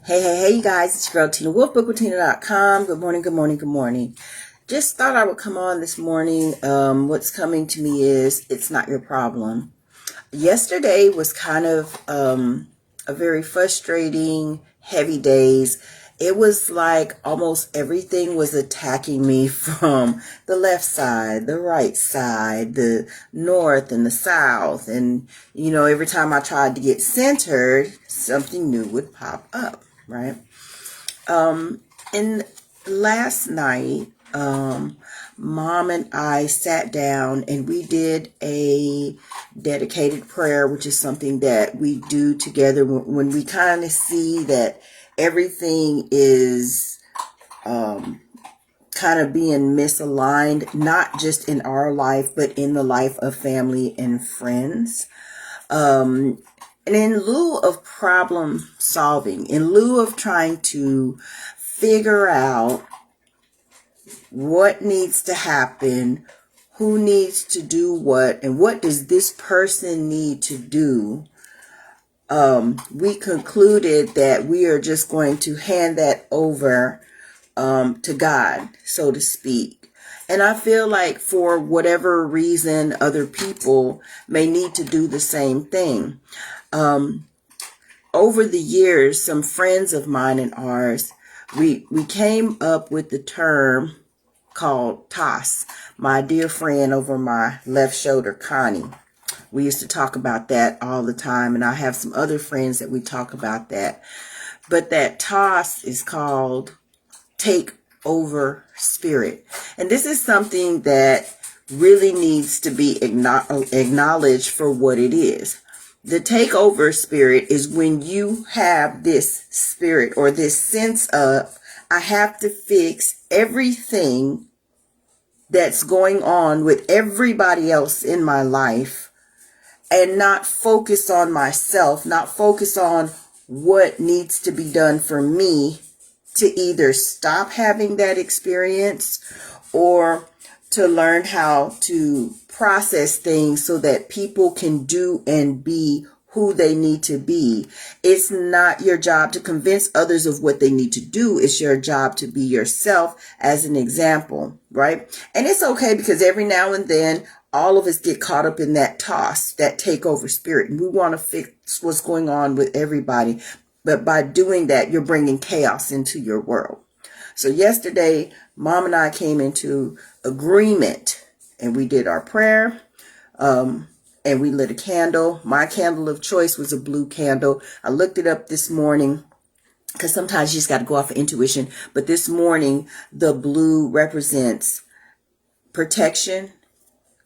Hey, you guys, it's your girl Tina Wolf, bookwithtina.com. Good morning, good morning, good morning. Just thought I would come on this morning. What's coming to me is it's not your problem. Yesterday was kind of a very frustrating, heavy days. It was like almost everything was attacking me from the left side, the right side, the north and the south. And, every time I tried to get centered, something new would pop up, right? And last night, Mom and I sat down and we did a dedicated prayer, which is something that we do together when we kind of see that everything is kind of being misaligned, not just in our life, but in the life of family and friends. And in lieu of problem solving, in lieu of trying to figure out what needs to happen, who needs to do what, and what does this person need to do, we concluded that we are just going to hand that over to God, so to speak. And I feel like for whatever reason, other people may need to do the same thing. Over the years, some friends of mine and ours, we came up with the term called toss. My dear friend over my left shoulder, Connie. We used to talk about that all the time, and I have some other friends that we talk about that. But that toss is called take over spirit. And this is something that really needs to be acknowledged for what it is. The takeover spirit is when you have this spirit or this sense of, I have to fix everything that's going on with everybody else in my life and not focus on myself, not focus on what needs to be done for me to either stop having that experience or to learn how to process things so that people can do and be who they need to be. It's not your job to convince others of what they need to do. It's your job to be yourself as an example, right? And it's okay because every now and then all of us get caught up in that toss, that takeover spirit. And we want to fix what's going on with everybody. But by doing that, you're bringing chaos into your world. So yesterday, Mom and I came into agreement and we did our prayer. And we lit a candle. My candle of choice was a blue candle. I looked it up this morning because sometimes you just got to go off of intuition. But this morning, the blue represents protection,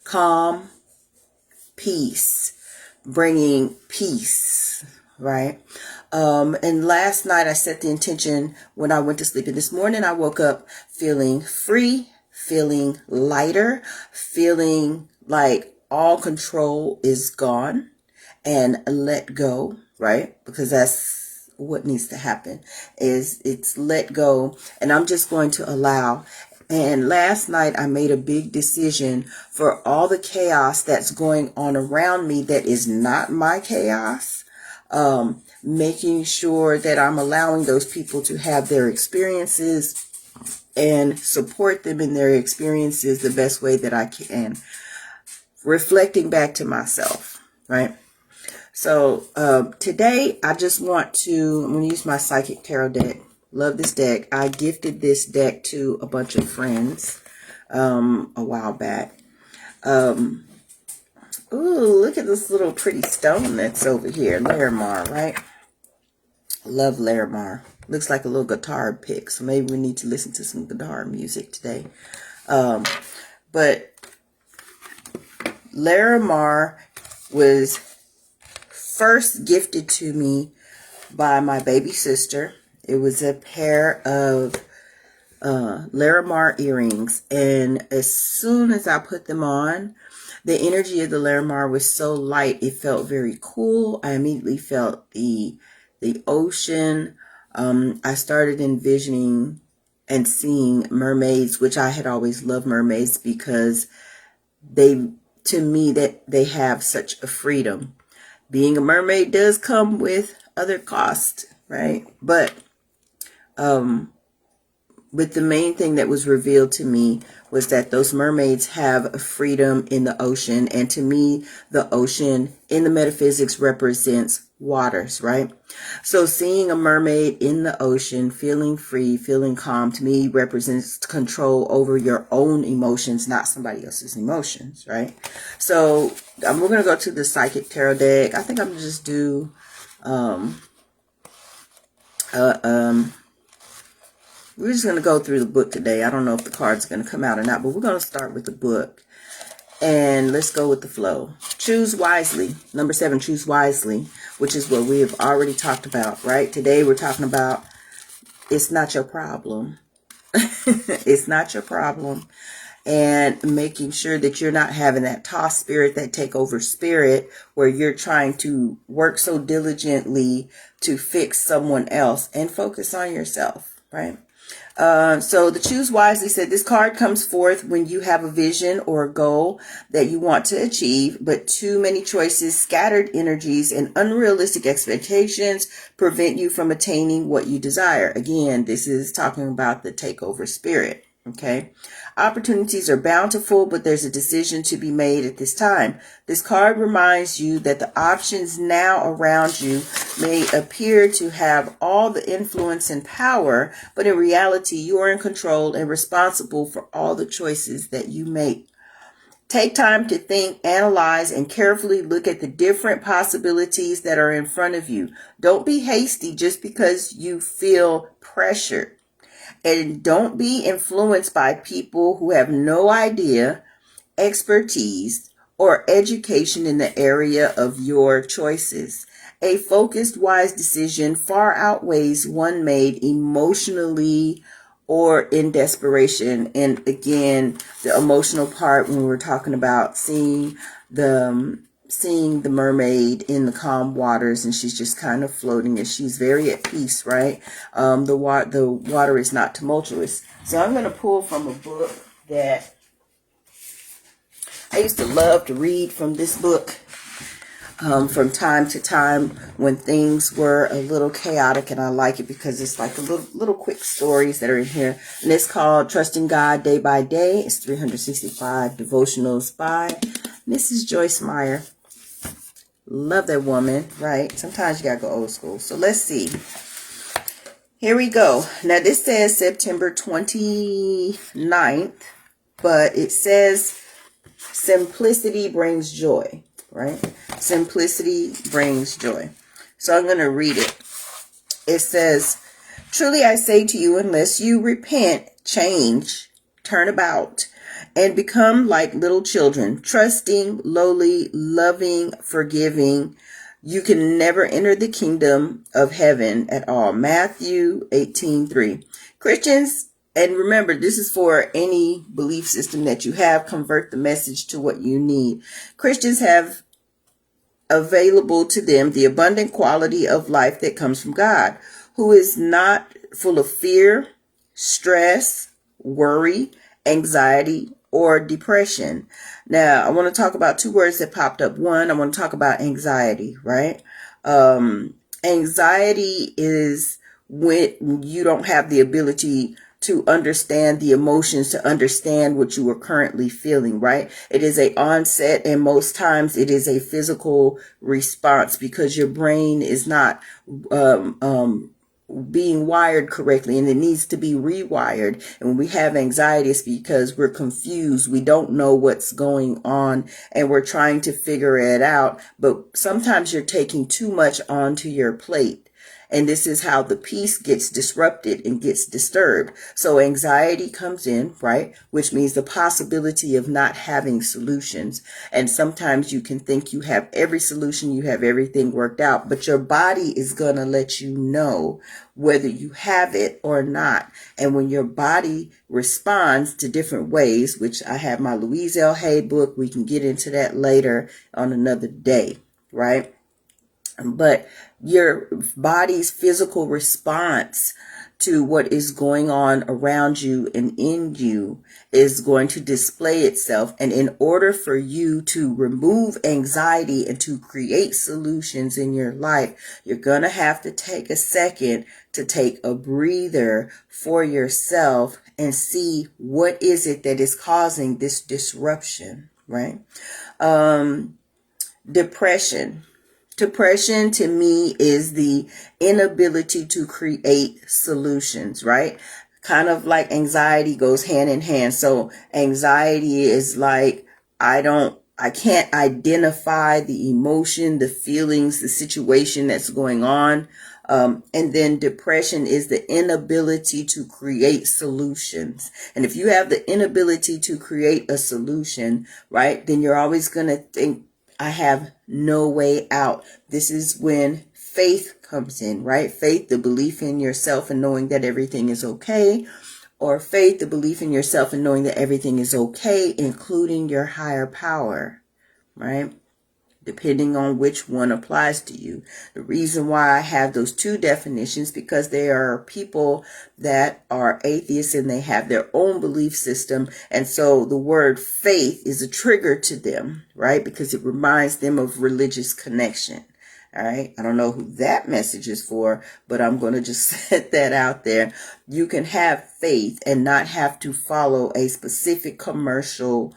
calm, peace, bringing peace, right? And last night I set the intention when I went to sleep. And this morning I woke up feeling free, feeling lighter, feeling like all control is gone and let go, right? Because that's what needs to happen is it's let go. And I'm just going to allow. And last night I made a big decision for all the chaos that's going on around me that is not my chaos. Making sure that I'm allowing those people to have their experiences and support them in their experiences the best way that I can. Reflecting back to myself, right? So today I just I'm going to use my Psychic Tarot deck. Love this deck. I gifted this deck to a bunch of friends a while back. Ooh, look at this little pretty stone that's over here. Larimar, right? Love Larimar. Looks like a little guitar pick. So maybe we need to listen to some guitar music today. But Larimar was first gifted to me by my baby sister. It was a pair of Larimar earrings. And as soon as I put them on, the energy of the Larimar was so light, it felt very cool. I immediately felt the ocean. I started envisioning and seeing mermaids, which I had always loved mermaids because to me, that they have such a freedom. Being a mermaid does come with other costs, right? But But the main thing that was revealed to me was that those mermaids have a freedom in the ocean. And to me, the ocean in the metaphysics represents waters, right? So seeing a mermaid in the ocean, feeling free, feeling calm, to me represents control over your own emotions, not somebody else's emotions, right? So we're going to go to the Psychic Tarot deck. I think I'm going to just do we're just going to go through the book today. I don't know if the card's going to come out or not, but we're going to start with the book. And let's go with the flow. Choose wisely. Number 7, choose wisely, which is what we have already talked about, right? Today we're talking about it's not your problem. It's not your problem. And making sure that you're not having that toss spirit, that takeover spirit, where you're trying to work so diligently to fix someone else and focus on yourself, right? So the choose wisely said this card comes forth when you have a vision or a goal that you want to achieve, but too many choices, scattered energies, and unrealistic expectations prevent you from attaining what you desire. Again, this is talking about the takeover spirit. Okay. Opportunities are bountiful, but there's a decision to be made at this time. This card reminds you that the options now around you may appear to have all the influence and power, but in reality, you are in control and responsible for all the choices that you make. Take time to think, analyze, and carefully look at the different possibilities that are in front of you. Don't be hasty just because you feel pressured. And don't be influenced by people who have no idea, expertise, or education in the area of your choices. A focused, wise decision far outweighs one made emotionally or in desperation. And again, the emotional part when we're talking about seeing the mermaid in the calm waters, and she's just kind of floating, and she's very at peace, right? The water is not tumultuous. So I'm going to pull from a book that I used to love to read from this book from time to time when things were a little chaotic, and I like it because it's like a little quick stories that are in here. And it's called Trusting God Day by Day. It's 365 devotionals by Mrs. Joyce Meyer. Love that woman, right? Sometimes you gotta go old school. So let's see. Here we go. Now this says September 29th, but it says simplicity brings joy, right? Simplicity brings joy. So I'm going to read it. It says, truly I say to you, unless you repent, change, turn about, and become like little children, trusting, lowly, loving, forgiving, you can never enter the kingdom of heaven at all. Matthew 18:3. Christians, and remember, this is for any belief system that you have, convert the message to what you need. Christians have available to them the abundant quality of life that comes from God, who is not full of fear, stress, worry, anxiety, or depression. Now, I want to talk about 2 words that popped up. One, I want to talk about anxiety, right? Anxiety is when you don't have the ability to understand the emotions, to understand what you are currently feeling, right? It is a onset, and most times it is a physical response because your brain is not being wired correctly, and it needs to be rewired. And when we have anxiety, it's because we're confused. We don't know what's going on, and we're trying to figure it out. But sometimes you're taking too much onto your plate. And this is how the peace gets disrupted and gets disturbed. So anxiety comes in, right? Which means the possibility of not having solutions. And sometimes you can think you have every solution, you have everything worked out, but your body is going to let you know whether you have it or not. And when your body responds to different ways, which I have my Louise L. Hay book, we can get into that later on another day, right? But your body's physical response to what is going on around you and in you is going to display itself. And in order for you to remove anxiety and to create solutions in your life, you're going to have to take a second to take a breather for yourself and see what is it that is causing this disruption, right? Depression. Depression to me is the inability to create solutions, right? Kind of like anxiety goes hand in hand. So anxiety is like, I can't identify the emotion, the feelings, the situation that's going on. And then depression is the inability to create solutions. And if you have the inability to create a solution, right, then you're always going to think, I have no way out. This is when faith comes in, right? Faith, the belief in yourself and knowing that everything is okay. Or faith, the belief in yourself and knowing that everything is okay, including your higher power, right? Depending on which one applies to you. The reason why I have those two definitions, because there are people that are atheists and they have their own belief system. And so the word faith is a trigger to them, right? Because it reminds them of religious connection. All right. I don't know who that message is for, but I'm going to just set that out there. You can have faith and not have to follow a specific commercial,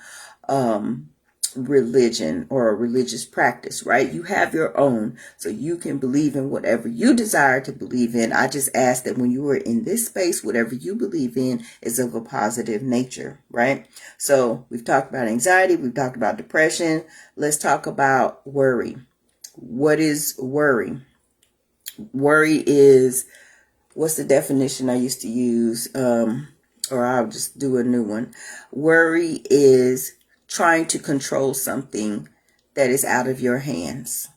religion or a religious practice, right? You have your own, so you can believe in whatever you desire to believe in. I just ask that when you are in this space, whatever you believe in is of a positive nature, right? So we've talked about anxiety, we've talked about depression. Let's talk about worry. What is worry? Worry is, what's the definition I used to use? Or I'll just do a new one. Worry is trying to control something that is out of your hands,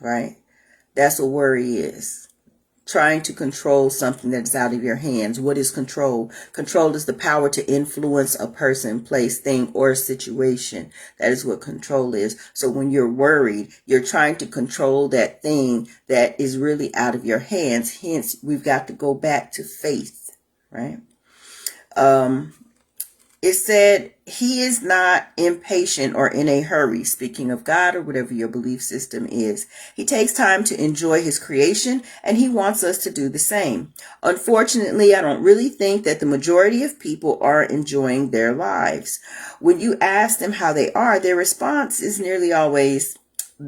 right? That's what worry is. Trying to control something that's out of your hands. What is control? Control is the power to influence a person, place, thing, or situation. That is what control is. So when you're worried, you're trying to control that thing that is really out of your hands. Hence, we've got to go back to faith, right? It said, he is not impatient or in a hurry, speaking of God or whatever your belief system is. He takes time to enjoy his creation, and he wants us to do the same. Unfortunately, I don't really think that the majority of people are enjoying their lives. When you ask them how they are, their response is nearly always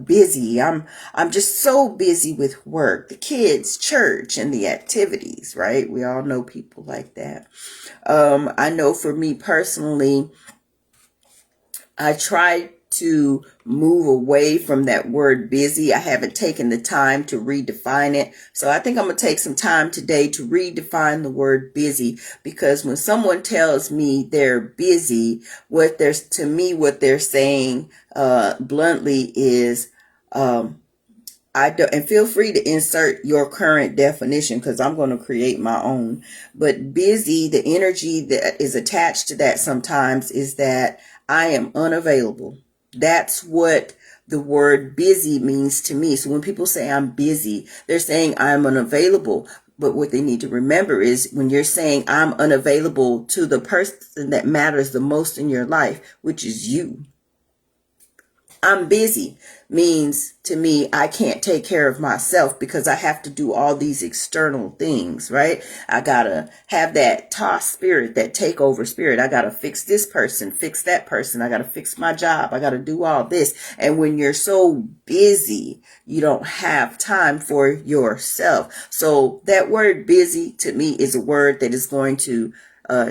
busy. I'm just so busy with work, the kids, church, and the activities, right? We all know people like that. I know for me personally, I try to move away from that word busy. I haven't taken the time to redefine it. So I think I'm going to take some time today to redefine the word busy, because when someone tells me they're busy, what they're saying, bluntly is, and feel free to insert your current definition, because I'm going to create my own. But busy, the energy that is attached to that sometimes is that I am unavailable. That's what the word busy means to me. So when people say I'm busy, they're saying I'm unavailable. But what they need to remember is, when you're saying I'm unavailable to the person that matters the most in your life, which is you, I'm busy means to me, I can't take care of myself because I have to do all these external things, right? I gotta have that toss spirit, that takeover spirit. I gotta fix this person, fix that person. I gotta fix my job. I gotta do all this. And when you're so busy, you don't have time for yourself. So that word busy to me is a word that is going to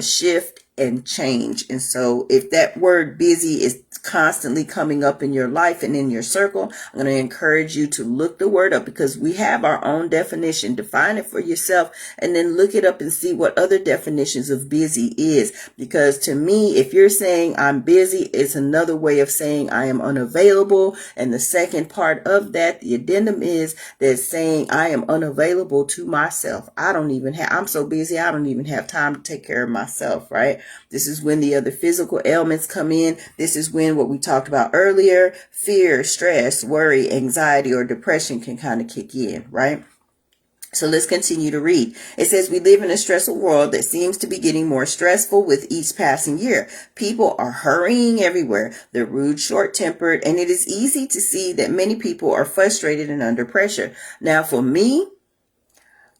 shift and change. And so if that word busy is constantly coming up in your life and in your circle, I'm going to encourage you to look the word up, because we have our own definition. Define it for yourself and then look it up and see what other definitions of busy is. Because to me, if you're saying I'm busy, it's another way of saying I am unavailable. And the second part of that, the addendum, is that saying I am unavailable to myself. I'm so busy, I don't even have time to take care of myself, right? This is when the other physical ailments come in. This is when what we talked about earlier, fear, stress, worry, anxiety, or depression can kind of kick in, right? So let's continue to read. It says, we live in a stressful world that seems to be getting more stressful with each passing year. People are hurrying everywhere. They're rude, short-tempered, and it is easy to see that many people are frustrated and under pressure. Now, for me,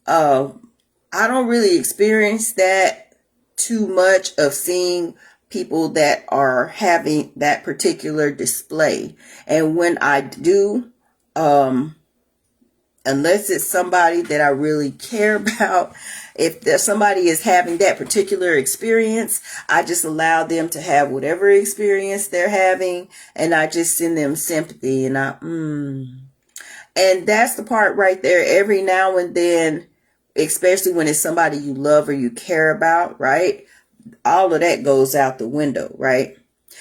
I don't really experience that too much of seeing people that are having that particular display. And when I do, unless it's somebody that I really care about, if somebody is having that particular experience, I just allow them to have whatever experience they're having, and I just send them sympathy, and and that's the part right there. Every now and then, especially when it's somebody you love or you care about, right? All of that goes out the window, right?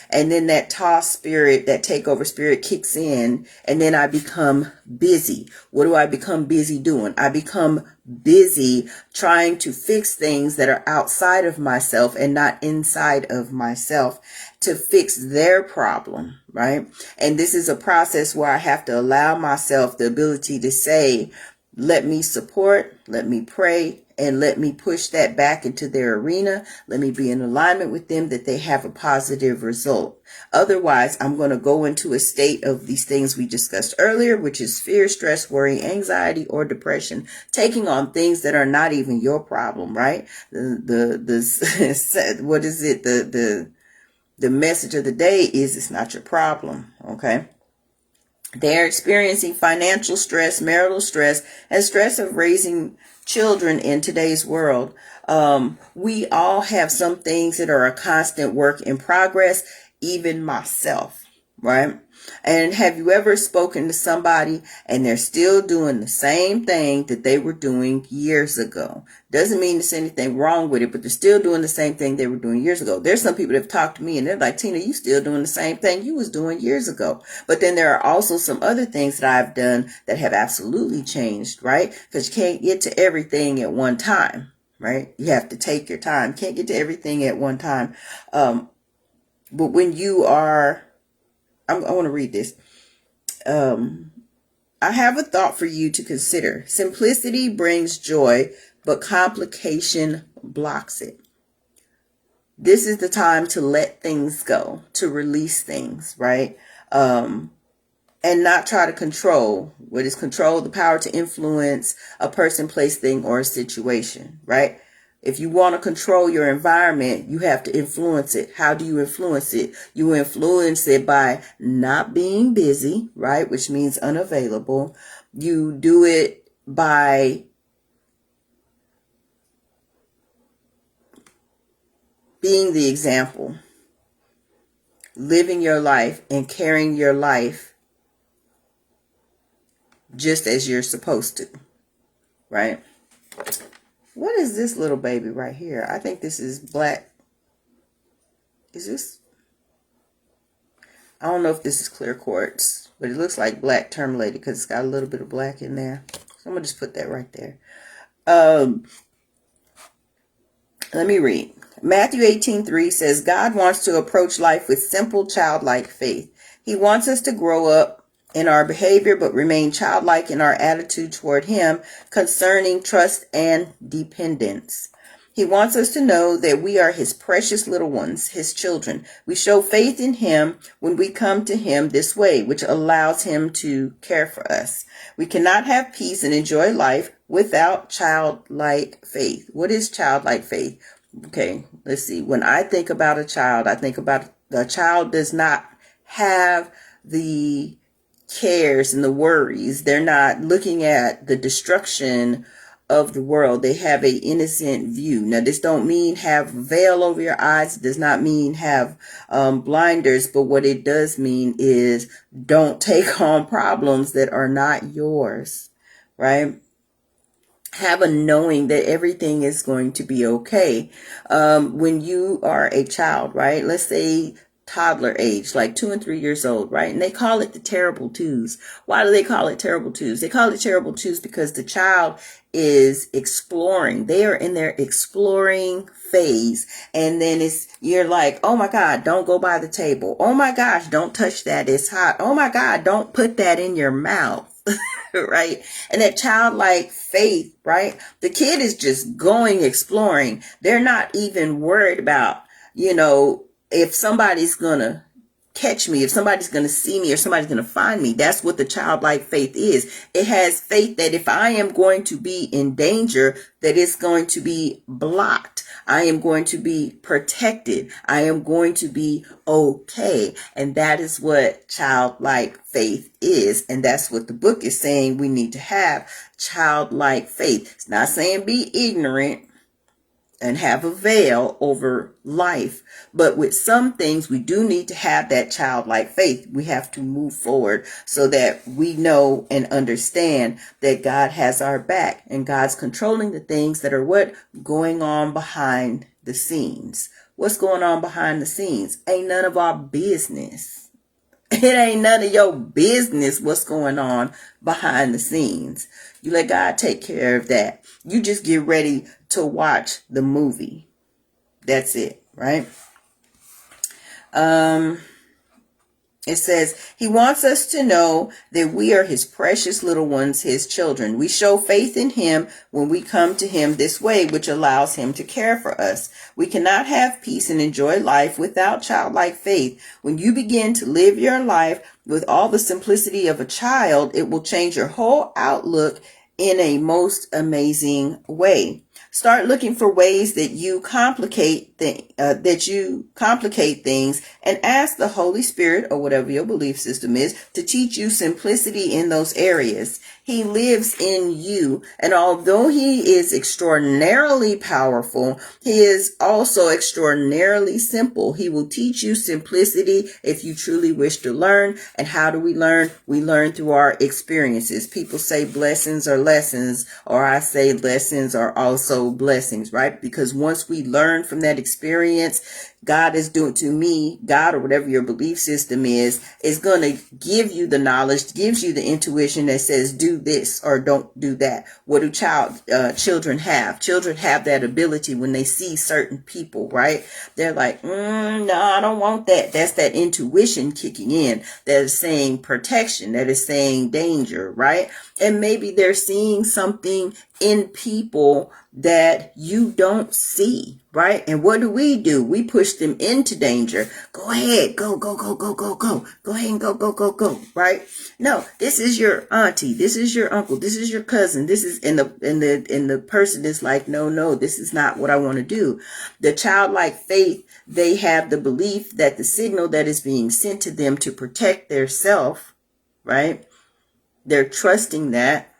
And then that toss spirit, that takeover spirit kicks in, and then I become busy. What do I become busy doing? I become busy trying to fix things that are outside of myself and not inside of myself, to fix their problem, right? And this is a process where I have to allow myself the ability to say, let me support, let me pray, and let me push that back into their arena. Let me be in alignment with them that they have a positive result. Otherwise, I'm going to go into a state of these things we discussed earlier, which is fear, stress, worry, anxiety, or depression, taking on things that are not even your problem, right? What is it? The message of the day is, it's not your problem, okay? They're experiencing financial stress, marital stress, and stress of raising children in today's world. We all have some things that are a constant work in progress, even myself, right? And have you ever spoken to somebody and they're still doing the same thing that they were doing years ago? Doesn't mean there's anything wrong with it, but they're still doing the same thing they were doing years ago. There's some people that have talked to me and they're like, Tina, you still doing the same thing you was doing years ago. But then there are also some other things that I've done that have absolutely changed, right? Because you can't get to everything at one time, right? You have to take your time. Can't get to everything at one time. But when you are, I want to read this. I have a thought for you to consider. Simplicity brings joy, but complication blocks it. This is the time to let things go, to release things, right? And not try to control. What is control? The power to influence a person, place, thing, or a situation, right? If you want to control your environment, you have to influence it. How do you influence it? You influence it by not being busy, right? Which means unavailable. You do it by being the example, living your life and carrying your life just as you're supposed to, right? What is this little baby right here? I think this is black. Is this? I don't know if this is clear quartz, but it looks like black tourmaline because it's got a little bit of black in there. So I'm going to just put that right there. Let me read. Matthew 18:3 says, God wants to approach life with simple, childlike faith. He wants us to grow up in our behavior, but remain childlike in our attitude toward Him concerning trust and dependence. He wants us to know that we are His precious little ones, His children. We show faith in Him when we come to Him this way, which allows Him to care for us. We cannot have peace and enjoy life without childlike faith. What is childlike faith? Okay, let's see. When I think about a child, I think about the child does not have the cares and the worries. They're not looking at the destruction of the world. They have a innocent view. Now, this don't mean have veil over your eyes. It does not mean have blinders. But what it does mean is don't take on problems that are not yours, right? Have a knowing that everything is going to be okay. When you are a child, right? Let's say toddler age, like 2 and 3 years old, right? And they call it the terrible twos. Why do they call it terrible twos? They call it terrible twos because the child is exploring. They are in their exploring phase. And then you're like, oh my God, don't go by the table. Oh my gosh, don't touch that. It's hot. Oh my God, don't put that in your mouth. right? And that childlike faith, right? The kid is just going exploring. They're not even worried about, if somebody's gonna catch me, if somebody's going to see me, or somebody's going to find me. That's what the childlike faith is. It has faith that if I am going to be in danger, that it's going to be blocked. I am going to be protected. I am going to be okay. And that is what childlike faith is. And that's what the book is saying we need to have, childlike faith. It's not saying be ignorant and have a veil over life. But with some things, we do need to have that childlike faith. We have to move forward so that we know and understand that God has our back and God's controlling the things that are going on behind the scenes. What's going on behind the scenes? Ain't none of our business. It ain't none of your business what's going on behind the scenes. You let God take care of that. You just get ready to watch the movie. That's it, right? It says, he wants us to know that we are his precious little ones, his children. We show faith in him when we come to him this way, which allows him to care for us. We cannot have peace and enjoy life without childlike faith. When you begin to live your life with all the simplicity of a child, it will change your whole outlook in a most amazing way. Start looking for ways that you complicate things, and ask the Holy Spirit, or whatever your belief system is, to teach you simplicity in those areas. He lives in you, and although he is extraordinarily powerful, he is also extraordinarily simple. He will teach you simplicity if you truly wish to learn. And how do we learn? We learn through our experiences. People say blessings are lessons, or I say lessons are also blessings, right? Because once we learn from that experience, God is doing to me, God, or whatever your belief system is going to give you the knowledge, gives you the intuition that says do this or don't do that. What do children have? Children have that ability when they see certain people, right? They're like, no, I don't want that. That's that intuition kicking in that is saying protection, that is saying danger, right? And maybe they're seeing something in people that you don't see, right? And what do? We push them into danger. Go ahead, go. Go ahead and go, right? No, this is your auntie, this is your uncle, this is your cousin, this is and the person is like, no, this is not what I want to do. The childlike faith, they have the belief that the signal that is being sent to them to protect their self, right? They're trusting that.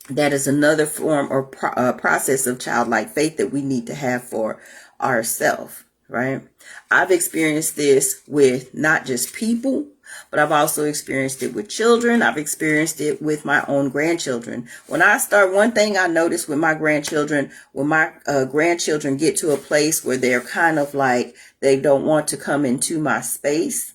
That is another form or process of childlike faith that we need to have for ourselves, right? I've experienced this with not just people, but I've also experienced it with children. I've experienced it with my own grandchildren. One thing I noticed with my grandchildren, when my grandchildren get to a place where they're kind of like, they don't want to come into my space,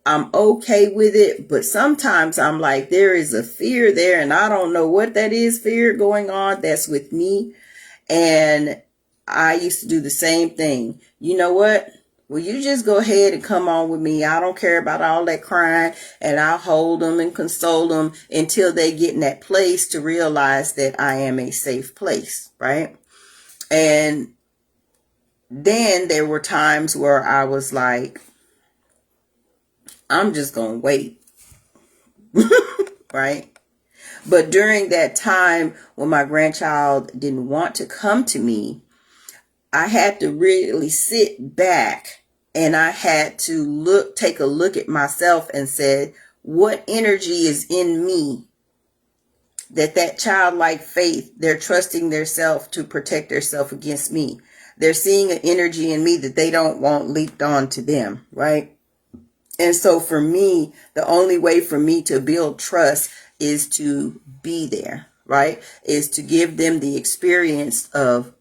I'm okay with it, but sometimes I'm like, there is a fear there, and I don't know what that is, fear going on that's with me. And I used to do the same thing. You know what? Well, you just go ahead and come on with me. I don't care about all that crying, and I'll hold them and console them until they get in that place to realize that I am a safe place, right? And then there were times where I was like, I'm just going to wait, right? But during that time when my grandchild didn't want to come to me, I had to really sit back and I had to take a look at myself and said, what energy is in me that childlike faith, they're trusting their self to protect their self against me. They're seeing an energy in me that they don't want leaked on to them, right? And so for me, the only way for me to build trust is to be there, right? Is to give them the experience of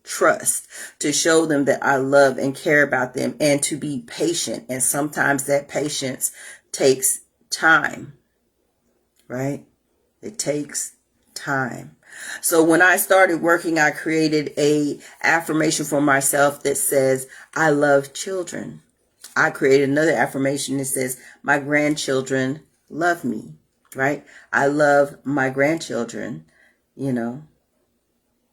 trust, to show them that I love and care about them, and to be patient. And sometimes that patience takes time, right? It takes time. So when I started working, I created a affirmation for myself that says, I love children. I created another affirmation that says, my grandchildren love me, right? I love my grandchildren, you know.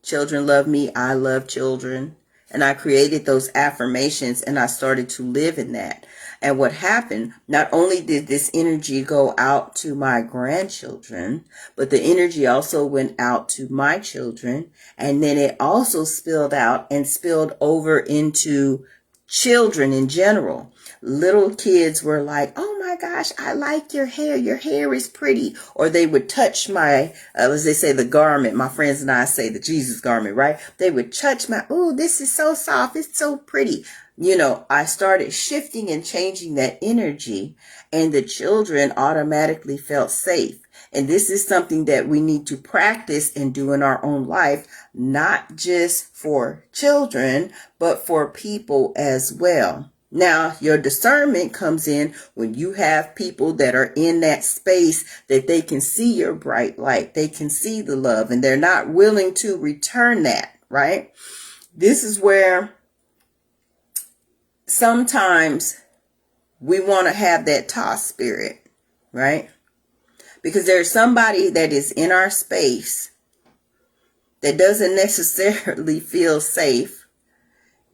Children love me. I love children. And I created those affirmations and I started to live in that. And what happened, not only did this energy go out to my grandchildren, but the energy also went out to my children. And then it also spilled out and spilled over into children in general. Little kids were like, oh my gosh, I like your hair. Your hair is pretty. Or they would touch my, as they say, the garment. My friends and I say the Jesus garment, right? They would touch my, oh, this is so soft. It's so pretty. You know, I started shifting and changing that energy, and the children automatically felt safe. And this is something that we need to practice and do in our own life, not just for children, but for people as well. Now, your discernment comes in when you have people that are in that space that they can see your bright light. They can see the love, and they're not willing to return that, right? This is where sometimes we want to have that toss spirit, right? Because there's somebody that is in our space that doesn't necessarily feel safe.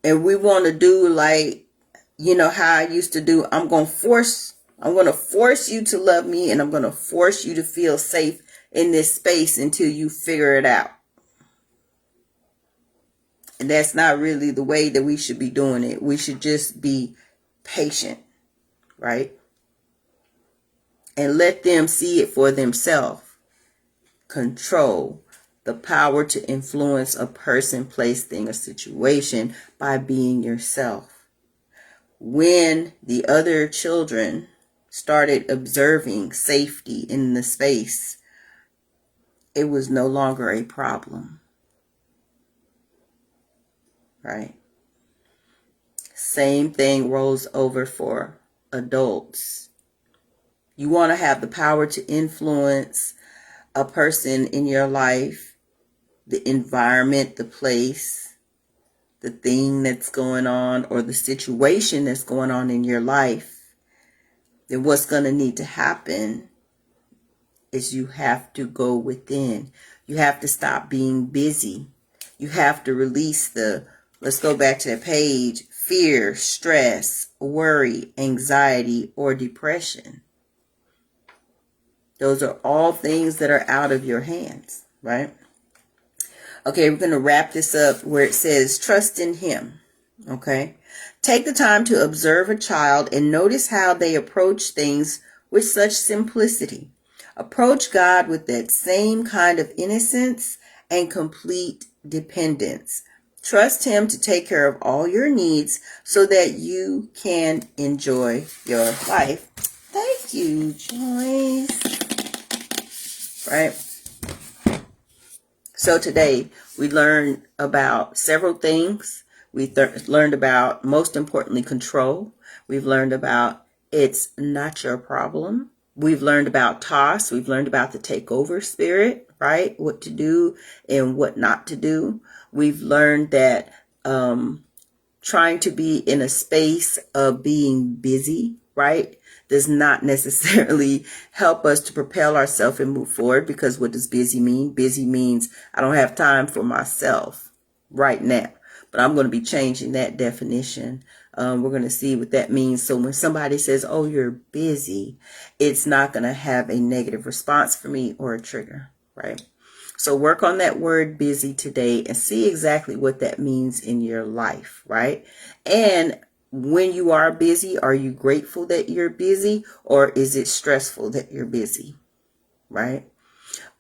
And we want to do like, you know, how I used to do. I'm going to force you to love me, and I'm going to force you to feel safe in this space until you figure it out. And that's not really the way that we should be doing it. We should just be patient, right? And let them see it for themselves. Control the power to influence a person, place, thing, or situation by being yourself. When the other children started observing safety in the space, it was no longer a problem, right? Same thing rolls over for adults. You want to have the power to influence a person in your life, the environment, the place, the thing that's going on, or the situation that's going on in your life. Then what's going to need to happen is you have to go within. You have to stop being busy. You have to release the, let's go back to that page, fear, stress, worry, anxiety, or depression. Those are all things that are out of your hands, right? Okay, we're going to wrap this up where it says, trust in him, okay? Take the time to observe a child and notice how they approach things with such simplicity. Approach God with that same kind of innocence and complete dependence. Trust him to take care of all your needs so that you can enjoy your life. Thank you, Joyce. Right? So today we learned about several things. We learned about, most importantly, control. We've learned about it's not your problem. We've learned about toss. We've learned about the takeover spirit, right? What to do and what not to do. We've learned that trying to be in a space of being busy, right, does not necessarily help us to propel ourselves and move forward, because what does busy mean? Busy means I don't have time for myself right now. But I'm going to be changing that definition. We're going to see what that means. So when somebody says, oh, you're busy, it's not going to have a negative response for me or a trigger, right? So work on that word busy today and see exactly what that means in your life, right? And when you are busy, are you grateful that you're busy, or is it stressful that you're busy, right?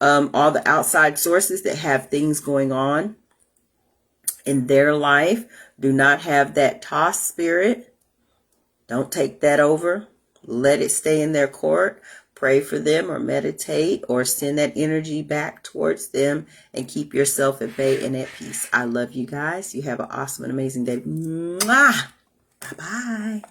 All the outside sources that have things going on in their life do not have that toss spirit. Don't take that over. Let it stay in their court. Pray for them or meditate or send that energy back towards them and keep yourself at bay and at peace. I love you guys. You have an awesome and amazing day. Mwah! Bye-bye.